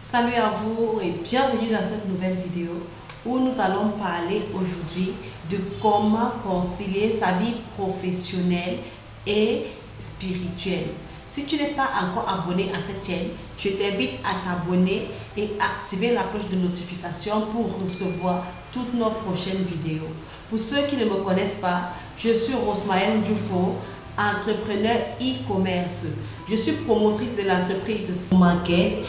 Salut à vous et bienvenue dans cette nouvelle vidéo où nous allons parler aujourd'hui de comment concilier sa vie professionnelle et spirituelle. Si tu n'es pas encore abonné à cette chaîne, je t'invite à t'abonner et activer la cloche de notification pour recevoir toutes nos prochaines vidéos. Pour ceux qui ne me connaissent pas, je suis Rosmaëlle Dioufo, entrepreneur e-commerce. Je suis promotrice de l'entreprise Market,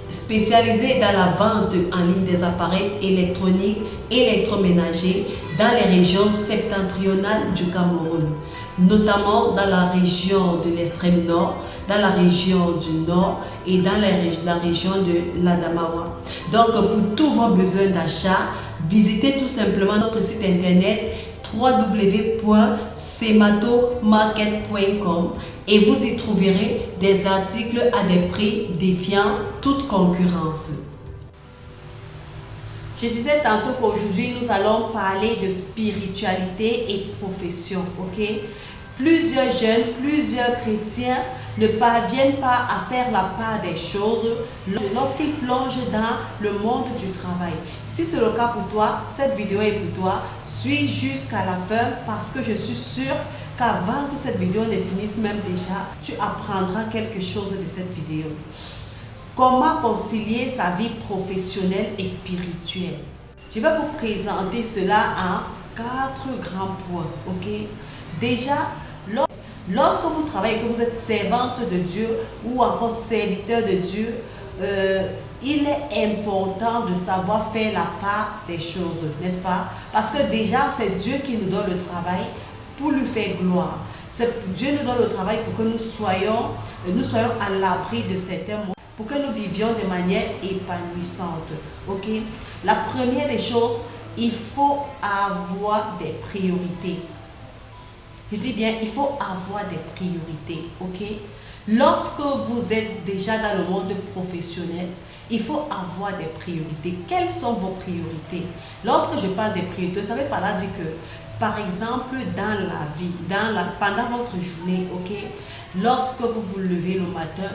spécialisée dans la vente en ligne des appareils électroniques et électroménagers dans les régions septentrionales du Cameroun, notamment dans la région de l'extrême nord, dans la région du nord et dans la région de l'Adamawa. Donc pour tous vos besoins d'achat, visitez tout simplement notre site internet www.sematomarket.com et vous y trouverez des articles à des prix défiant toute concurrence. Je disais tantôt qu'aujourd'hui nous allons parler de spiritualité et profession, ok? Plusieurs jeunes, plusieurs chrétiens ne parviennent pas à faire la part des choses lorsqu'ils plongent dans le monde du travail. Si c'est le cas pour toi, cette vidéo est pour toi. Suis jusqu'à la fin parce que je suis sûre qu'avant que cette vidéo ne finisse même déjà, tu apprendras quelque chose de cette vidéo. Comment concilier sa vie professionnelle et spirituelle? Je vais vous présenter cela en 4 grands points, ok? Déjà, lorsque vous travaillez, que vous êtes servante de Dieu ou encore serviteur de Dieu, il est important de savoir faire la part des choses, n'est-ce pas? Parce que déjà, c'est Dieu qui nous donne le travail pour lui faire gloire. Dieu nous donne le travail pour que nous soyons à l'abri de certains mots, pour que nous vivions de manière épanouissante. Ok? La première des choses, il faut avoir des priorités. Je dis bien, il faut avoir des priorités, ok? Lorsque vous êtes déjà dans le monde professionnel, il faut avoir des priorités. Quelles sont vos priorités? Lorsque je parle des priorités, ça veut par là dire que, par exemple, dans la vie, pendant votre journée, ok? Lorsque vous vous levez le matin,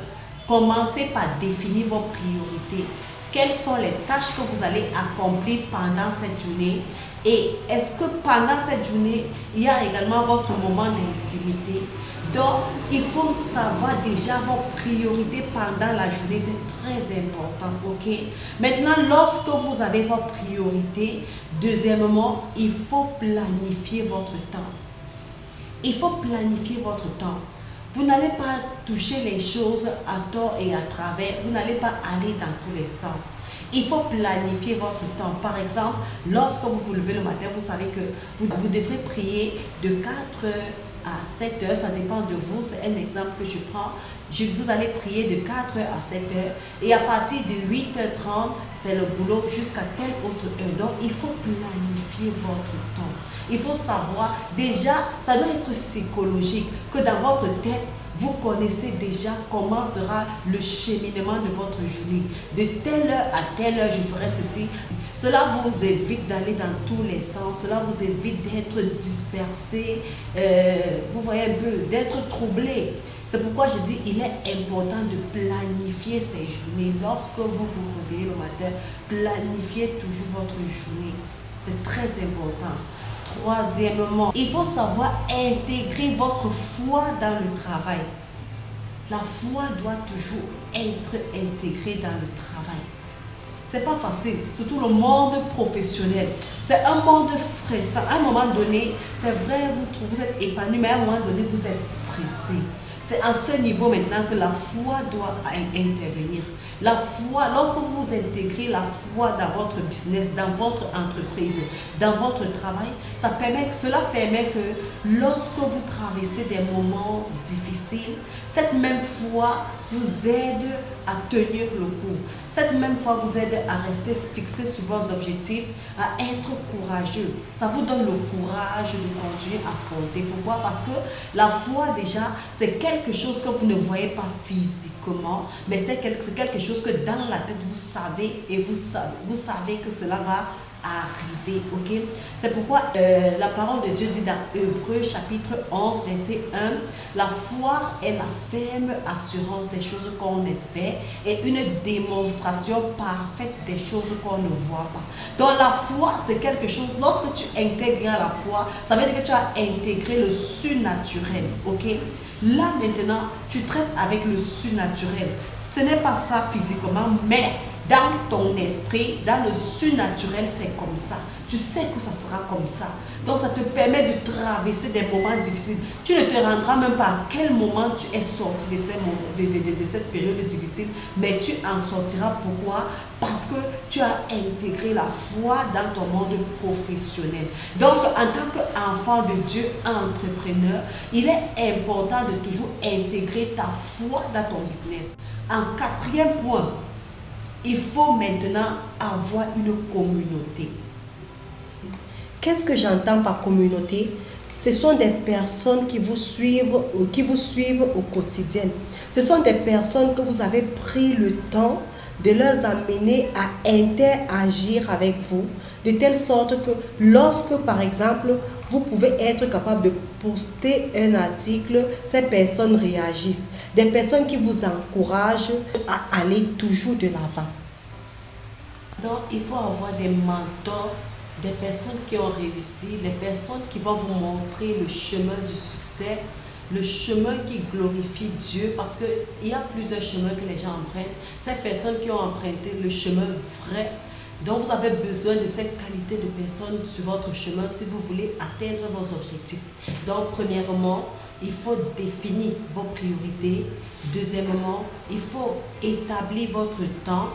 commencez par définir vos priorités. Quelles sont les tâches que vous allez accomplir pendant cette journée? Et est-ce que pendant cette journée, il y a également votre moment d'intimité? Donc, il faut savoir déjà vos priorités pendant la journée. C'est très important, ok? Maintenant, lorsque vous avez vos priorités, deuxièmement, il faut planifier votre temps. Il faut planifier votre temps. Vous n'allez pas toucher les choses à tort et à travers. Vous n'allez pas aller dans tous les sens. Il faut planifier votre temps. Par exemple, lorsque vous vous levez le matin, vous savez que vous devrez prier de 4 heures à 7 heures. Ça dépend de vous. C'est un exemple que je prends. Vous allez prier de 4 heures à 7 heures. Et à partir de 8h30, c'est le boulot jusqu'à telle autre heure. Donc, il faut planifier votre temps. Il faut savoir, déjà, ça doit être psychologique, que dans votre tête, vous connaissez déjà comment sera le cheminement de votre journée. De telle heure à telle heure, je ferai ceci. Cela vous évite d'aller dans tous les sens. Cela vous évite d'être dispersé. Vous voyez un peu, d'être troublé. C'est pourquoi je dis il est important de planifier ces journées. Lorsque vous vous réveillez le matin, planifiez toujours votre journée. C'est très important. Troisièmement, il faut savoir intégrer votre foi dans le travail. La foi doit toujours être intégrée dans le travail. C'est pas facile, surtout le monde professionnel. C'est un monde stressant. À un moment donné, c'est vrai, vous êtes épanoui, mais à un moment donné, vous êtes stressé. C'est à ce niveau maintenant que la foi doit intervenir. La foi, lorsque vous intégrez la foi dans votre business, dans votre entreprise, dans votre travail, cela permet que lorsque vous traversez des moments difficiles, cette même foi vous aide à tenir le coup. Cette même foi vous aide à rester fixé sur vos objectifs, à être courageux. Ça vous donne le courage de continuer à affronter. Pourquoi? Parce que la foi déjà, c'est quelque chose que vous ne voyez pas physiquement, mais c'est quelque chose que dans la tête vous savez et vous savez que cela va arriver, ok? C'est pourquoi la parole de Dieu dit dans Hébreux chapitre 11, verset 1, la foi est la ferme assurance des choses qu'on espère et une démonstration parfaite des choses qu'on ne voit pas. Donc la foi, c'est quelque chose, lorsque tu intègres la foi, ça veut dire que tu as intégré le surnaturel, ok? Là maintenant, tu traites avec le surnaturel. Ce n'est pas ça physiquement, mais dans ton esprit, dans le surnaturel, c'est comme ça. Tu sais que ça sera comme ça. Donc ça te permet de traverser des moments difficiles. Tu ne te rendras même pas à quel moment tu es sorti de cette période difficile, mais tu en sortiras. Pourquoi? Parce que tu as intégré la foi dans ton monde professionnel. Donc en tant qu'enfant de Dieu, entrepreneur, il est important de toujours intégrer ta foi dans ton business. En quatrième point, il faut maintenant avoir une communauté. Qu'est-ce que j'entends par communauté? Ce sont des personnes qui vous suivent au quotidien. Ce sont des personnes que vous avez pris le temps de les amener à interagir avec vous, de telle sorte que lorsque, par exemple, vous pouvez être capable de poster un article, ces personnes réagissent. Des personnes qui vous encouragent à aller toujours de l'avant. Donc, il faut avoir des mentors, des personnes qui ont réussi, les personnes qui vont vous montrer le chemin du succès, le chemin qui glorifie Dieu, parce qu'il y a plusieurs chemins que les gens empruntent. Ces personnes qui ont emprunté le chemin vrai, donc vous avez besoin de cette qualité de personnes sur votre chemin si vous voulez atteindre vos objectifs. Donc, premièrement, il faut définir vos priorités. Deuxièmement, il faut établir votre temps.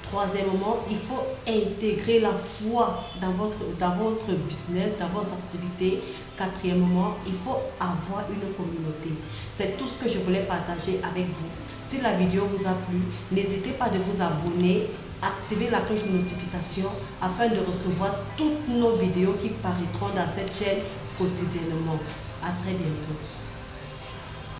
Troisièmement, il faut intégrer la foi dans votre business, dans vos activités. Quatrièmement, il faut avoir une communauté. C'est tout ce que je voulais partager avec vous. Si la vidéo vous a plu, n'hésitez pas de vous abonner, activer la cloche de notification afin de recevoir toutes nos vidéos qui paraîtront dans cette chaîne quotidiennement. À très bientôt.